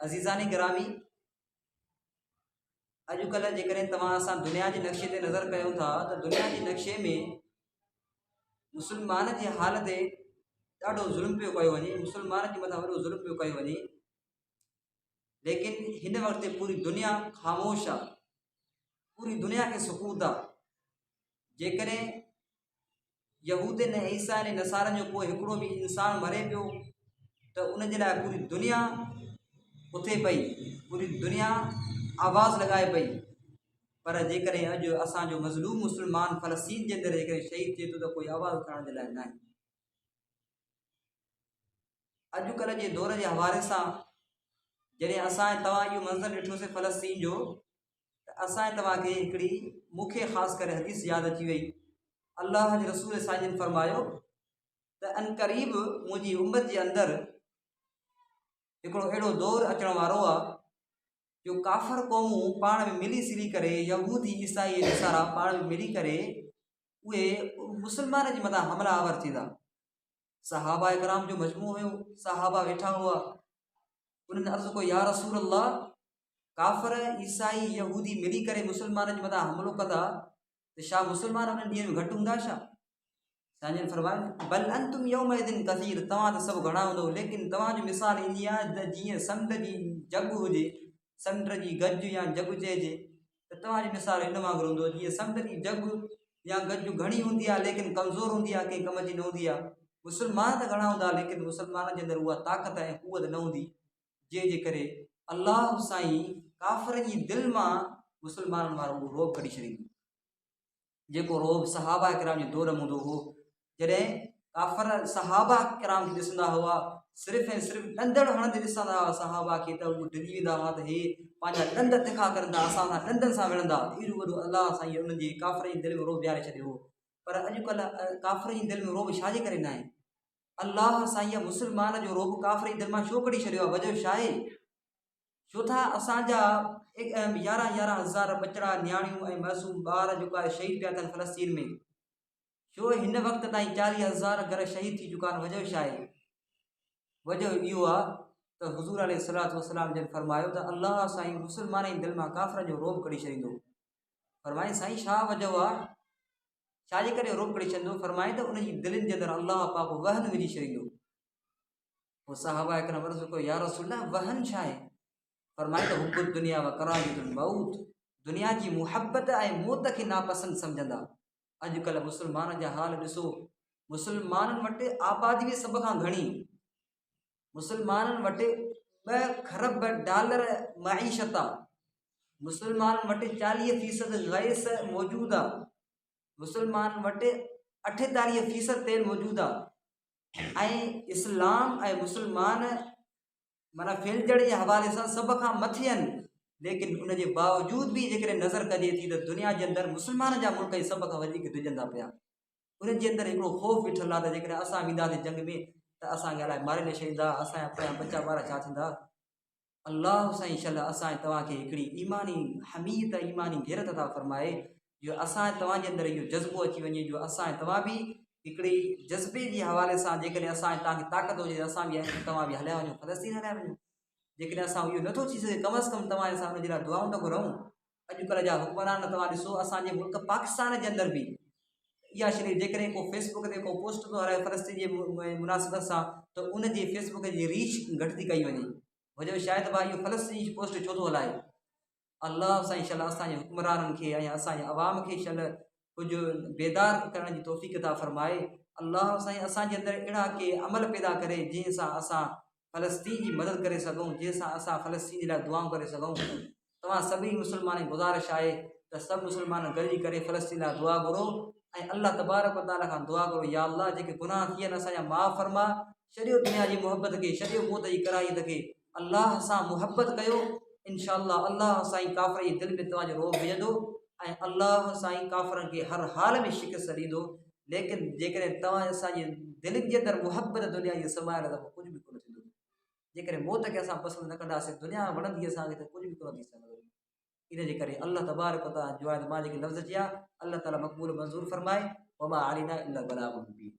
अज़ीज़ानी गिरामी, अॼुकल्ह जेकॾहिं तव्हां असां दुनिया जे नक्शे ते नज़र कयूं था त दुनिया जे नक्शे में मुस्लमान जे हाल ते ॾाढो ज़ुल्म पियो कयो वञे, मुस्लमान जे मथां वॾो ज़ुल्म पियो कयो वञे। लेकिन हिन वक़्तु पूरी दुनिया ख़ामोश आहे, पूरी दुनिया खे सुकूत आहे। जेकॾहिं यहूदन ऐं ईसा ने नसारनि जो कोई हिकिड़ो बि इंसानु मरे पियो त उन जे लाइ पूरी दुनिया उथे पई, पूरी दुनिया आवाज़ लॻाए पई। पर जेकॾहिं अॼु असांजो मज़लूम मुस्लमान फ़लस्तीन जे अंदरि जेकॾहिं शहीद थिए थो त कोई आवाज़ उठाइण जे लाइ न आहे। अॼुकल्ह जे दौर जे हवाले सां जॾहिं असां तव्हां इहो मंज़र ॾिठोसीं फ़लस्तीन जो, त असां तव्हांखे हिकिड़ी मूंखे ख़ासि करे हदीस यादि अची वई। अल्लाह जे रसूल साईं फरमायो त अनक़रीब मुंहिंजी उम्मत जे अंदरि हिकिड़ो अहिड़ो दौरु अचण वारो आहे जो काफ़र क़ौमूं पाण में मिली सिली करे, यहूदी ईसाई नसारा पाण में मिली करे उहे मुस्लमान जे मथां हमलावर थींदा। सहाबा इकराम जो मजमू हुयो, सहाबा वेठा हुआ, उन्हनि अर्ज़ु कयो या रसूल अल्लाह, काफ़र ईसाई यहूदी मिली करे मुस्लमान जे मथां हमलो कंदा त छा मुस्लमान उन्हनि ॾींहंनि में घटि हूंदा छा? साईं फरमायो बल अंतुम यौमइदिन कसीर, तव्हां त सभु घणा हूंदो, लेकिन तव्हांजी मिसाल ईंदी आहे त जीअं समुंड जी जग हुजे, समुंड जी गज या जग चइजे त तव्हांजी मिसाल इन वांगुरु हूंदो जीअं समुंड जी जग या गज घणी हूंदी आहे लेकिन कमज़ोर हूंदी आहे, कंहिं कम जी न हूंदी आहे। मुस्लमान त घणा हूंदा लेकिन मुस्लमान जे अंदरि उहा ताक़त ऐं क़ुवत न हूंदी, जंहिंजे करे अल्लाह साईं काफ़िरनि जी दिलि मां मुस्लमाननि वारो उहो रोब कढी छॾींदो, जेको रोब सहाबा किराम जे दौर में हूंदो हो। जॾहिं काफ़र सहाबा किराम खे ॾिसंदा हुआ, सिर्फ़ु ऐं सिर्फ़ु ॾंदड़ हणंदे ॾिसंदा हुआ सहाबा खे, त उहे डिॼी वेंदा हुआ त हे पंहिंजा ॾंद तिखा करंदा, असां सां ॾंदनि सां विढ़ंदा। एॾो वॾो अल्लाह साईं उन्हनि जी काफ़िर जी दिलि में रोब ॾियारे छॾियो हो। पर अॼुकल्ह काफ़िर जी दिलि में रोब छाजे करे न आहे? अल्लाह साईं मुस्लमान जो रोब काफ़िर जी दिलि मां छो कढी छॾियो आहे? वजह छा आहे? छो था असांजा 11 हज़ार बचड़ा नियाणियूं ऐं मासूम ॿार जेको आहे शहीद पिया थियनि फ़लस्तीन में, छो हिन वक़्त ताईं 40,000 घर शहीद थी चुका आहिनि? वजह छा आहे? वजह इहो आहे त हुज़ूर अलैहिस्सलातु वस्सलाम जन फरमायो त अल्लाह साईं मुस्लमान जी दिलि मां काफ़िरनि जो रोब कढी छॾींदो। फरमाई साईं छा वजह आहे, छाजे करे रोब कढी छॾींदो? फरमाए त उनजी दिलनि जे अंदरि अल्लाह पाक वहन विझी छॾींदो। पोइ सहाबा इकराम अर्ज़ु कयो या रसूल अल्लाह वहन छा आहे? फरमाए त हुब्बुद दुनिया व कराहियतुल मौत, दुनिया जी मुहबत ऐं मौत खे नापसंद सम्झंदा। अॼुकल्ह मुस्लमान जा हाल ॾिसो, मुस्लमाननि वटि आबादी सभ खां घणी, मुस्लमाननि वटि $2 खरब मईशत आहे, मुस्लमाननि वटि 40% गैस मौजूदु आहे, मुस्लमाननि वटि 48% तेल मौजूदु आहे, ऐं इस्लाम ऐं मुस्लमान माना फैलजड़ जे हवाले सां सभ खां मथे आहिनि। लेकिन उन जे बावजूद बि जेकॾहिं नज़र कजे थी त दुनिया जे अंदरि मुस्लमान जा मुल्क ई सभ खां वधीक डिॼंदा पिया। उन्हनि जे अंदरि हिकिड़ो ख़ौफ़ बीठल आहे त जेकॾहिं असां वेंदासीं जंग में त असांखे अलाए मारे न छॾींदा, असांजा पोयां बचा ॿार छा थींदा? अल्लाह साईं इंशाअल्लाह असां तव्हांखे हिकिड़ी ईमानी हमीत, ईमानी गैरत अता फरमाए, जो असां तव्हांजे अंदरि इहो जज़्बो अची वञे, जो असां तव्हां बि हिकिड़ी जज़्बे जे हवाले सां जेकॾहिं असां तव्हांखे ताक़त हुजे असां बि तव्हां बि हलिया वञो, फ़लस्तीन हलिया वञो। जेकॾहिं असां इहो नथो थी सघे, कम अज़ कम तव्हां सां हुनजे लाइ दुआऊं त घुरऊं। अॼुकल्ह जा हुक्मरान तव्हां ॾिसो, असांजे मुल्क पाकिस्तान जे अंदरि बि इहा शइ जेकॾहिं को फेसबुक ते को पोस्ट थो हलाए फ़लस्तीन जे मुनासिबत सां, त उनजी फेसबुक जी रीच घटि थी कई वञे। वजह शायदि भाई इहो फ़लस्तीन जी पोस्ट छो थो हलाए? अल्लाह साईं इंशाअल्लाह असांजे हुक्मराननि खे ऐं असांजे अवाम खे इंशाअल्लाह कुझु बेदार करण जी तौफ़ीक़ अता फरमाए। अल्लाह साईं असांजे अंदरि अहिड़ा के अमल पैदा करे जंहिंसां असां फ़लस्तीन जी मदद करे सघूं, जंहिंसां असां फ़लस्तीन जे लाइ दुआऊं करे सघूं। तव्हां सभी मुस्लमान जी गुज़ारिश आहे त सभु मुस्लमान गॾिजी करे फ़लस्तीन लाइ दुआ घुरो ऐं अल्लाह तबारक व तआला खां दुआ करो, या अल्लाह जेके गुनाह थी आहिनि असांजा माफ़ फरमा, छॾियो दुनिया जी मुहबत खे, छॾियो मौत जी कराहियत खे, अल्लाह सां मुहबत कयो। इंशाअल्लाह अल्लाह साईं काफ़िर जी दिलि में तव्हांजो रोब विझंदो ऐं अल्लाह साईं काफ़िरनि खे हर हाल में शिकस्त ॾींदो। लेकिन जेकॾहिं तव्हां असांजे दिलि जे अंदरि मुहबत दुनिया जी समायल त कुझु बि कोन थींदो। जेकॾहिं मौत खे असां पसंदि न कंदासीं, दुनिया वणंदी असांखे त कुझु बि कोन थी सघंदो। इन जे करे अल्लाह तबारक व तआला जो आहे मां जेके लफ़्ज़ चया अल्लाह ताला मक़बूल मंज़ूर फरमाए। वमा अलैना इल्ला बलागुल मुबीन।